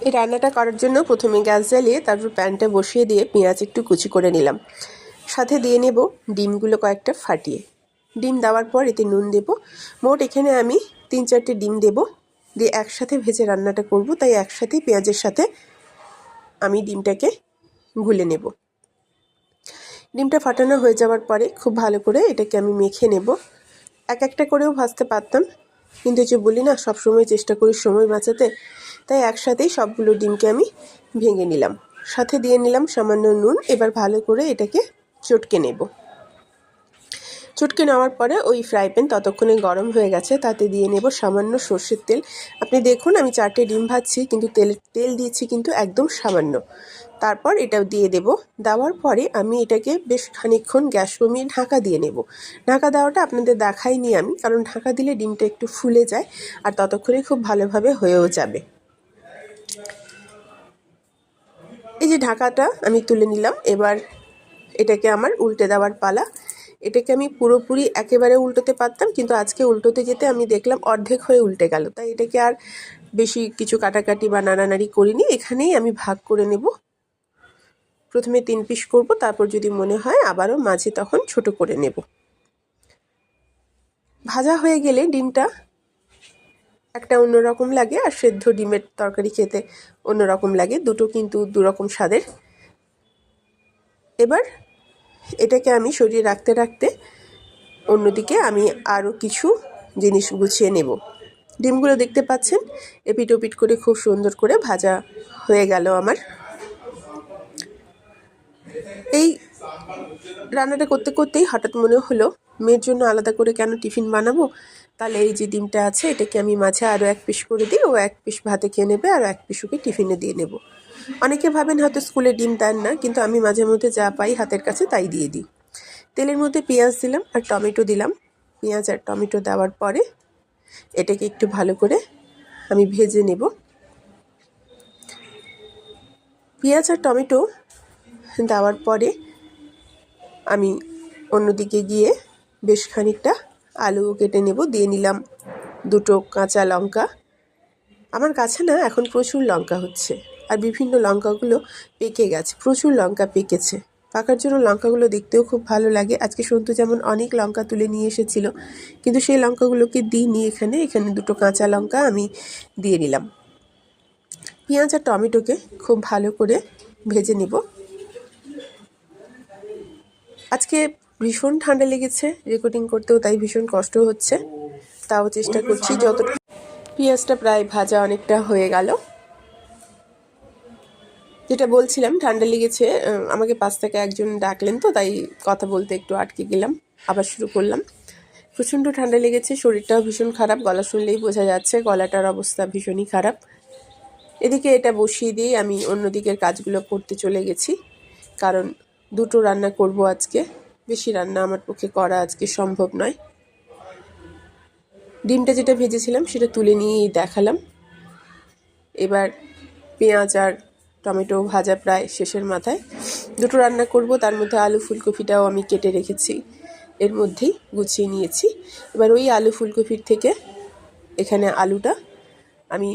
এই রান্নাটা করার জন্য প্রথমে গ্যাস জ্বালিয়ে তারপর প্যানটা বসিয়ে দিয়ে পেঁয়াজ একটু কুচি করে নিলাম। সাথে দিয়ে নেব ডিমগুলো কয়েকটা ফাটিয়ে। ডিম দেওয়ার পর এতে নুন দেব। মোট এখানে আমি 3-4টে ডিম দেব, দিয়ে একসাথে ভেজে রান্নাটা করব, তাই একসাথেই পেঁয়াজের সাথে আমি ডিমটাকে গুলে নেব। ডিমটা ফাটানো হয়ে যাওয়ার পরে খুব ভালো করে এটাকে আমি মেখে নেব। এক একটা করেও ভাজতে পারতাম, কিন্তু যে বলি না, সবসময় চেষ্টা করি সময় বাঁচাতে, তাই একসাথেই সবগুলো ডিমকে আমি ভেঙে নিলাম। সাথে দিয়ে নিলাম সামান্য নুন। এবার ভালো করে এটাকে চটকে নেব। চটকে নেওয়ার পরে ওই ফ্রাই প্যান ততক্ষণে গরম হয়ে গেছে, তাতে দিয়ে নেব সামান্য সর্ষের তেল। আপনি দেখুন আমি 4টে ডিম ভাজছি, কিন্তু তেল দিয়েছি কিন্তু একদম সামান্য। তারপর এটাও দিয়ে দেব। দেওয়ার পরে আমি এটাকে বেশ খানিকক্ষণ গ্যাস কমিয়ে ঢাকা দিয়ে নেব। ঢাকা দেওয়াটা আপনাদের দেখাইনি আমি, কারণ ঢাকা দিলে ডিমটা একটু ফুলে যায় আর ততক্ষণে খুব ভালোভাবে হয়েও যাবে। এই যে ঢাকাটা আমি তুলে নিলাম। এবার এটাকে আমার উল্টে দেওয়ার পালা। এটাকে আমি পুরোপুরি একেবারে উল্টোতে পারতাম, কিন্তু আজকে উল্টোতে যেতে আমি দেখলাম অর্ধেক হয়ে উল্টে গেল, তাই এটাকে আর বেশি কিছু কাটাকাটি বা নাড়ানাড়ি করিনি। এখানেই আমি ভাগ করে নেব। প্রথমে 3 পিস করব, তারপর যদি মনে হয় আবারও মাঝে তখন ছোট করে নেব। ভাজা হয়ে গেলে ডিমটা একটা অন্যরকম লাগে, আর সেদ্ধ ডিমের তরকারি খেতে অন্যরকম লাগে, দুটো কিন্তু দুরকম স্বাদের। এবার এটাকে আমি সরিয়ে রাখতে রাখতে অন্যদিকে আমি আরও কিছু জিনিস গুছিয়ে নেব। ডিমগুলো দেখতে পাচ্ছেন এপিট ওপিট করে খুব সুন্দর করে ভাজা হয়ে গেল আমার। এই রান্নাটা করতে করতেই হঠাৎ মনে হলো মেয়ের জন্য আলাদা করে কেন টিফিন বানাবো, তাহলে এই যে ডিমটা আছে এটাকে আমি মাঝে আরও 1 পিস করে দিই, ও 1 পিস ভাতে খেয়ে নেবে আর 1 পিস ওকে টিফিনে দিয়ে নেব। অনেকে ভাবেন হয়তো স্কুলে ডিম দেন না, কিন্তু আমি মাঝে মধ্যে যা পাই হাতের কাছে তাই দিয়ে দিই। তেলের মধ্যে পেঁয়াজ দিলাম আর টমেটো দিলাম। পেঁয়াজ আর টমেটো দেওয়ার পরে এটাকে একটু ভালো করে আমি ভেজে নেব। পেঁয়াজ আর টমেটো দেওয়ার পরে আমি অন্যদিকে গিয়ে বেশ খানিকটা আলু কেটে নেব। দিয়ে নিলাম 2টো কাঁচা লঙ্কা। আমার কাছে না এখন প্রচুর লঙ্কা হচ্ছে, আর বিভিন্ন লঙ্কাগুলো পেকে গেছে, প্রচুর লঙ্কা পেকেছে। পাকার জন্য লঙ্কাগুলো দেখতেও খুব ভালো লাগে। আজকে সন্তু যেমন অনেক লঙ্কা তুলে নিয়ে এসেছিল, কিন্তু সেই লঙ্কাগুলোকে দিইনি। এখানে 2টো কাঁচা লঙ্কা আমি দিয়ে নিলাম। পেঁয়াজ আর টমেটোকে খুব ভালো করে ভেজে নেব। আজকে ভীষণ ঠান্ডা লেগেছে, রেকর্ডিং করতেও তাই ভীষণ কষ্ট হচ্ছে, তাও চেষ্টা করছি যতটা। পেঁয়াজটা প্রায় ভাজা অনেকটা হয়ে গেল। যেটা বলছিলাম, ঠান্ডা লেগেছে, আমাকে পাশ থেকে একজন ডাকলেন, তো তাই কথা বলতে একটু আটকে গেলাম, আবার শুরু করলাম। প্রচণ্ড ঠান্ডা লেগেছে, শরীরটাও ভীষণ খারাপ, গলা শুনলেই বোঝা যাচ্ছে গলাটার অবস্থা ভীষণই খারাপ। এদিকে এটা বসিয়ে দিয়ে আমি অন্য দিকের কাজগুলো করতে চলে গেছি, কারণ 2টো রান্না করব আজকে। বেশি রান্না আমার পক্ষে করা আজকে সম্ভব নয়। ডিমটা যেটা ভেজেছিলাম সেটা তুলে নিয়েই দেখালাম। এবার পেঁয়াজ আর টমেটো ভাজা প্রায় শেষের মাথায়। 2টো রান্না করব, তার মধ্যে আলু ফুলকপিটাও আমি কেটে রেখেছি, এর মধ্যেই গুছিয়ে নিয়েছি। এবার ওই আলু ফুলকপির থেকে এখানে আলুটা আমি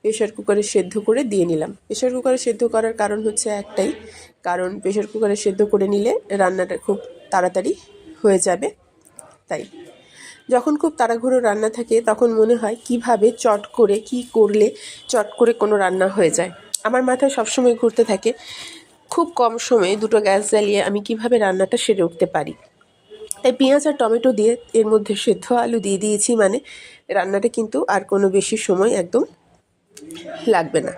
প্রেশার কুকারে সেদ্ধ করে দিয়ে নিলাম। প্রেশার কুকারে সেদ্ধ করার কারণ হচ্ছে একটাই, কারণ প্রেশার কুকারে সেদ্ধ করে নিলে রান্নাটা খুব তাড়াতাড়ি হয়ে যাবে। তাই যখন খুব তাড়াহুড়ো রান্না থাকে তখন মনে হয় কিভাবে চট করে কি করলে চট করে কোনো রান্না হয়ে যায়। আমার মাথায় সবসময় ঘুরতে থাকে খুব কম সময়ে 2টো গ্যাস জ্বালিয়ে আমি কিভাবে রান্নাটা সেরে উঠতে পারি। তাই পেঁয়াজ আর টমেটো দিয়ে এর মধ্যে সেদ্ধ আলু দিয়ে দিয়েছি, মানে রান্নাটা কিন্তু আর কোনো বেশি সময় একদম লাগবে না।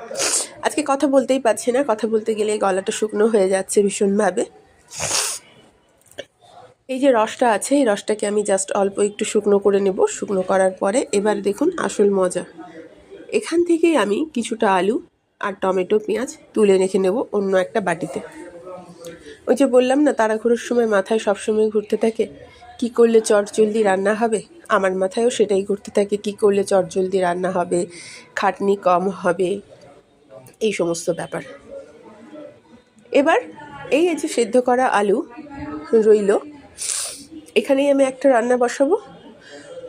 আজকে কথা বলতেই পারছি না, কথা বলতে গেলে গলাটা শুকনো হয়ে যাচ্ছে ভীষণভাবে। এই যে রসটা আছে, এই রসটাকে আমি জাস্ট অল্প একটু শুকনো করে নেব। শুকনো করার পরে এবার দেখুন আসল মজা। এখান থেকেই আমি কিছুটা আলু আর টমেটো পেঁয়াজ তুলে রেখে নেব অন্য একটা বাটিতে। ওই যে বললাম না, তাড়াহুড়োর সময় মাথায় সবসময় ঘুরতে থাকে কি করলে চটজলদি রান্না হবে। আমার মাথায়ও সেটাই ঘুরতে থাকে, কি করলে চটজলদি রান্না হবে, খাটনি কম হবে, এই সমস্ত ব্যাপার। এবার এই যে সেদ্ধ করা আলু রইল, এখানেই আমি একটা রান্না বসাবো,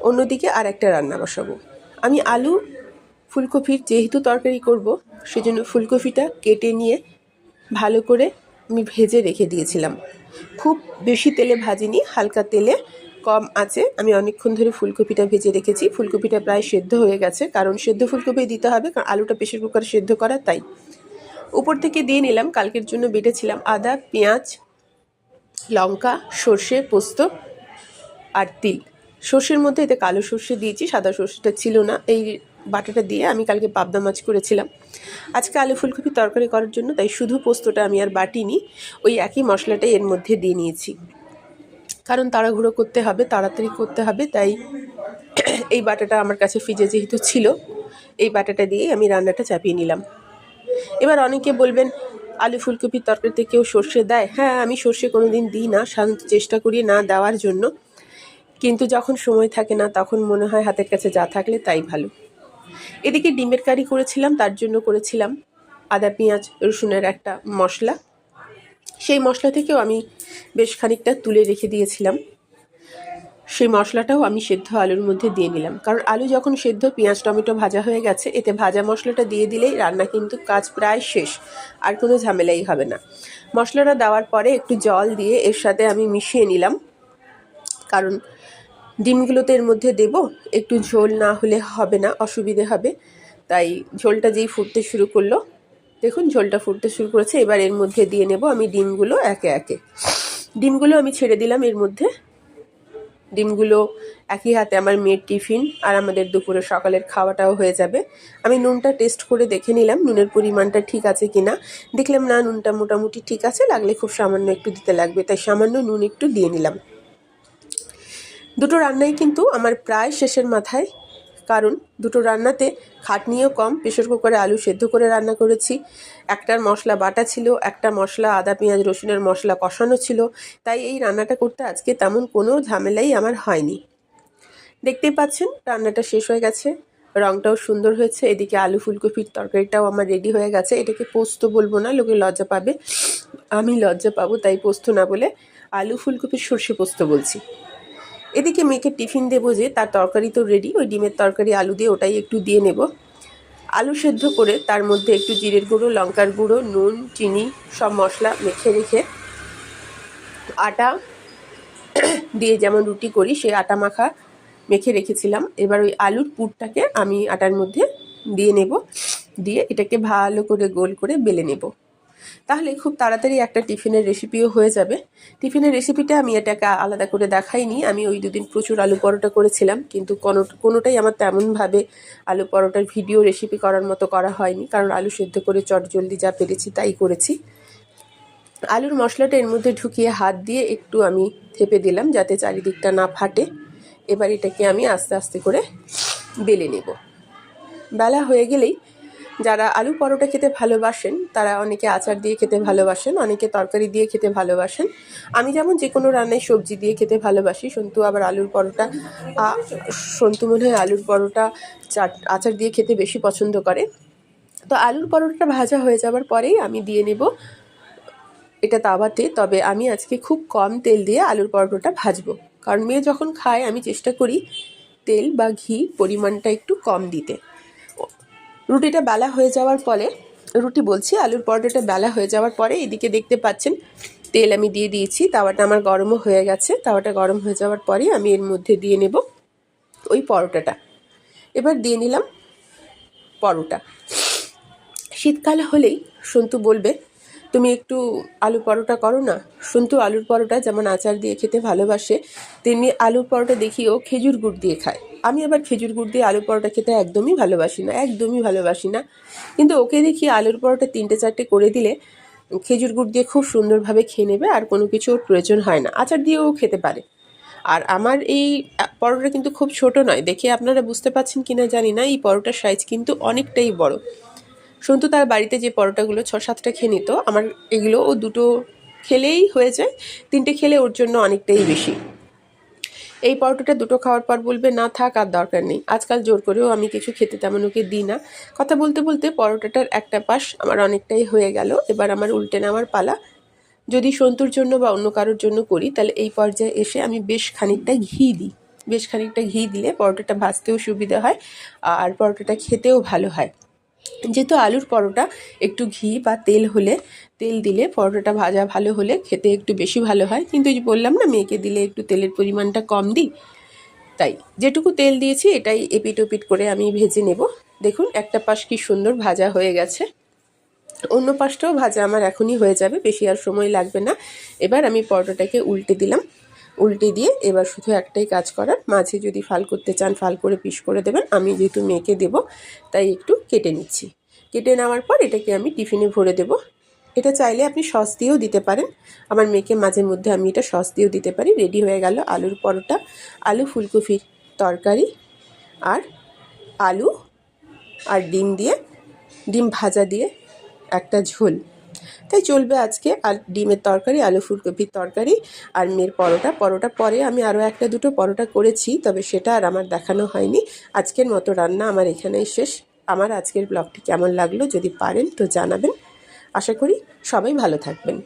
অন্যদিকে আর একটা রান্না বসাবো। আমি আলু ফুলকপির যেহেতু তরকারি করব, সেজন্য ফুলকপিটা কেটে নিয়ে ভালো করে আমি ভেজে রেখে দিয়েছিলাম। খুব বেশি তেলে ভাজিনি, হালকা তেলে কম আঁচে আমি অনেকক্ষণ ধরে ফুলকপিটা ভেজে রেখেছি। ফুলকপিটা প্রায় সেদ্ধ হয়ে গেছে, কারণ সেদ্ধ ফুলকপি দিতে হবে, কারণ আলুটা প্রেসার কুকারে সেদ্ধ করা, তাই। উপর থেকে দিয়ে নিলাম কালকের জন্য বেটেছিলাম আদা, পেঁয়াজ, লঙ্কা, সর্ষে, পোস্ত আর তিল। সর্ষের মধ্যে এতে কালো সর্ষে দিয়েছি, সাদা সর্ষেটা ছিল না। এই বাটাটা দিয়ে আমি কালকে পাবদা মাছ করেছিলাম। আজকে আলু ফুলকপি তরকারি করার জন্য তাই শুধু পোস্তটা আমি আর বাটিনি, ওই একই মশলাটাই এর মধ্যে দিয়ে নিয়েছি, কারণ তাড়াহুড়ো করতে হবে, তাড়াতাড়ি করতে হবে, তাই এই বাটাটা আমার কাছে ফ্রিজে যেহেতু ছিল, এই বাটাটা দিয়ে আমি রান্নাটা চাপিয়ে নিলাম। এবার অনেকে বলবেন আলু ফুলকপির তরকারিতে কেউ সর্ষে দেয়? হ্যাঁ, আমি সর্ষে কোনো দিন দিই না, সাধারণত চেষ্টা করি না দেওয়ার জন্য, কিন্তু যখন সময় থাকে না তখন মনে হয় হাতের কাছে যা থাকলে তাই ভালো। এদিকে ডিমের কারি করেছিলাম, তার জন্য করেছিলাম আদা পেঁয়াজ রসুনের একটা মশলা। সেই মশলা থেকেও আমি বেশ খানিকটা তুলে রেখে দিয়েছিলাম, সেই মশলাটাও আমি সেদ্ধ আলুর মধ্যে দিয়ে নিলাম, কারণ আলু যখন সেদ্ধ, পেঁয়াজ টমেটো ভাজা হয়ে গেছে, এতে ভাজা মশলাটা দিয়ে দিলেই রান্না কিন্তু কাজ প্রায় শেষ, আর কোনো ঝামেলাই হবে না। মশলাটা দেওয়ার পরে একটু জল দিয়ে এর সাথে আমি মিশিয়ে নিলাম, কারণ ডিমগুলো তো এর মধ্যে দেব, একটু ঝোল না হলে হবে না, অসুবিধে হবে। তাই ঝোলটা যেই ফুটতে শুরু করলো, দেখুন ঝোলটা ফুটতে শুরু করেছে, এবার এর মধ্যে দিয়ে নেব আমি ডিমগুলো একে একে। ডিমগুলো আমি ছেড়ে দিলাম এর মধ্যে। ডিমগুলো একই হাতে আমার মেয়ের টিফিন আর আমাদের দুপুরে সকালের খাওয়াটাও হয়ে যাবে। আমি নুনটা টেস্ট করে দেখে নিলাম নুনের পরিমাণটা ঠিক আছে কিনা। দেখলাম না, নুনটা মোটামুটি ঠিক আছে, লাগলে খুব সামান্য একটু দিতে লাগবে, তাই সামান্য নুন একটু দিয়ে নিলাম। দুটো রান্নাই কিন্তু আমার প্রায় শেষের মাথায়, কারণ দুটো রান্নাতে খাটনিও কম। প্রেসার কুকারে আলু সেদ্ধ করে রান্না করেছি, একটার মশলা বাটা ছিল, একটা মশলা আদা পেঁয়াজ রসুনের মশলা কষানো ছিল, তাই এই রান্নাটা করতে আজকে তেমন কোনো ঝামেলাই আমার হয়নি। দেখতেই পাচ্ছেন রান্নাটা শেষ হয়ে গেছে, রঙটাও সুন্দর হয়েছে। এদিকে আলু ফুলকপির তরকারিটাও আমার রেডি হয়ে গেছে। এটাকে পোস্ত বলবো না, লোকে লজ্জা পাবে, আমি লজ্জা পাবো, তাই পোস্ত না বলে আলু ফুলকপির সর্ষে পোস্ত বলছি। এদিকে মেয়েকে টিফিন দেবো, যে তার তরকারি তো রেডি, ওই ডিমের তরকারি আলু দিয়ে ওটাই একটু দিয়ে নেব। আলু সেদ্ধ করে তার মধ্যে একটু জিরের গুঁড়ো, লঙ্কার গুঁড়ো, নুন, চিনি সব মশলা মেখে রেখে আটা দিয়ে যেমন রুটি করি সেই আটা মাখা মেখে রেখেছিলাম। এবার ওই আলুর পুরটাকে আমি আটার মধ্যে দিয়ে নেব, দিয়ে এটাকে ভালো করে গোল করে বেলে নেব, তাহলে খুব তাড়াতাড়ি একটা টিফিনের রেসিপিও হয়ে যাবে। টিফিনের রেসিপিটা আমি এটাকে আলাদা করে দেখাইনি, আমি ওই দুদিন প্রচুর আলু পরোটা করেছিলাম, কিন্তু কোনোটাই আমার তেমনভাবে আলু পরোটার ভিডিও রেসিপি করার মতো করা হয়নি, কারণ আলু সেদ্ধ করে চটজলদি যা পেরেছি তাই করেছি। আলুর মশলাটা এর মধ্যে ঢুকিয়ে হাত দিয়ে একটু আমি থেপে দিলাম, যাতে চারিদিকটা না ফাটে। এবার এটাকে আমি আস্তে আস্তে করে বেলে নেব। বেলা হয়ে গেলেই, যারা আলু পরোটা খেতে ভালোবাসেন তারা অনেকে আচার দিয়ে খেতে ভালোবাসেন, অনেকে তরকারি দিয়ে খেতে ভালোবাসেন। আমি যেমন যে কোনো রান্নায় সবজি দিয়ে খেতে ভালোবাসি, সন্তু আবার আলুর পরোটা, সন্তু মনে হয় আলুর পরোটা আচার দিয়ে খেতে বেশি পছন্দ করে। তো আলুর পরোটাটা ভাজা হয়ে যাওয়ার পরেই আমি দিয়ে নেব এটা তাওয়াতে, তবে আমি আজকে খুব কম তেল দিয়ে আলুর পরোটাটা ভাজবো, কারণ মেয়ে যখন খায় আমি চেষ্টা করি তেল বা ঘি পরিমাণটা একটু কম দিতে। রুটিটা বেলা হয়ে যাওয়ার পরে, আলুর পরোটাটা বেলা হয়ে যাওয়ার পরে এদিকে দেখতে পাচ্ছেন তেল আমি দিয়ে দিয়েছি, তাওয়াটা আমার গরমও হয়ে গেছে। তাওয়াটা গরম হয়ে যাওয়ার পরে আমি এর মধ্যে দিয়ে নেব ওই পরোটাটা। এবার দিয়ে নিলাম পরোটা। শীতকাল হলেই সন্তু বলবে তুমি একটু আলু পরোটা করো না। সন্তু আলুর পরোটা যেমন আচার দিয়ে খেতে ভালোবাসে, তেমনি আলুর পরোটা দেখিও খেজুর গুড় দিয়ে খায়। আমি আবার খেজুর গুড় দিয়ে আলুর পরোটা খেতে একদমই ভালোবাসি না, কিন্তু ওকে দেখি আলুর পরোটা 3-4টে করে দিলে খেজুর গুড় দিয়ে খুব সুন্দরভাবে খেয়ে নেবে, আর কোনো কিছু ওর প্রয়োজন হয় না, আচার দিয়েও খেতে পারে। আর আমার এই পরোটা কিন্তু খুব ছোট নয়, দেখে আপনারা বুঝতে পারছেন কিনা জানি না, এই পরোটার সাইজ কিন্তু অনেকটাই বড়। সন্তু তার বাড়িতে যে পরোটাগুলো 6-7টা খেয়ে নিত, আমার এগুলো ও 2টো খেলেই হয়ে যায়, 3টে খেলে ওর জন্য অনেকটাই বেশি। এই পরোটাটা 2টো খাওয়ার পর বলবে না থাক আর দরকার নেই। আজকাল জোর করেও আমি কিছু খেতে তেমন ওকে দিই না। কথা বলতে বলতে পরোটাটার একটা পাশ আমার অনেকটাই হয়ে গেল, এবার আমার উল্টে নেওয়ার পালা। যদি সন্তুর জন্য বা অন্য কারোর জন্য করি, তাহলে এই পর্যায়ে এসে আমি বেশ খানিকটা ঘি দিই। বেশ খানিকটা ঘি দিলে পরোটাটা ভাজতেও সুবিধা হয় আর পরোটাটা খেতেও ভালো হয়। যেহেতু আলুর পরোটা একটু ঘি বা তেল দিলে পরোটাটা ভাজা ভালো হলে খেতে একটু বেশি ভালো হয়। কিন্তু এই যে বললাম না, মেয়েকে দিলে একটু তেলের পরিমাণটা কম দিই, তাই যেটুকু তেল দিয়েছি এটাই এপিট ওপিট করে আমি ভেজে নেব। দেখুন একটা পাশ কি সুন্দর ভাজা হয়ে গেছে, অন্য পাশটাও ভাজা আমার এখনই হয়ে যাবে, বেশি আর সময় লাগবে না। এবার আমি পরোটাটাকে উল্টে দিলাম, উল্টে দিয়ে এবার শুধু একটাই কাজ করার, মাঝে যদি ফাল করতে চান ফাল করে পিস করে দেবেন। আমি যেহেতু মেয়েকে দেব তাই একটু কেটে নিচ্ছি। কেটে নেওয়ার পর এটাকে আমি টিফিনে ভরে দেব। এটা চাইলে আপনি সস দিয়েও দিতে পারেন, আমার মেয়েকে মাঝে মধ্যে আমি এটা সস দিয়েও দিতে পারি। রেডি হয়ে গেল আলুর পরোটা, আলু ফুলকপির তরকারি আর আলু আর ডিম ভাজা দিয়ে একটা ঝোল। তাই চলবে আজকে আর ডিমের তরকারি, আলু ফুলকপির তরকারি আর মেয়ের পরোটা পরে আমি আরও একটা দুটো পরোটা করেছি, তবে সেটা আর আমার দেখানো হয়নি। আজকের মতো রান্না আমার এখানেই শেষ। আমার আজকের ব্লগটি কেমন লাগলো যদি পারেন তো জানাবেন। আশা করি সবাই ভালো থাকবেন।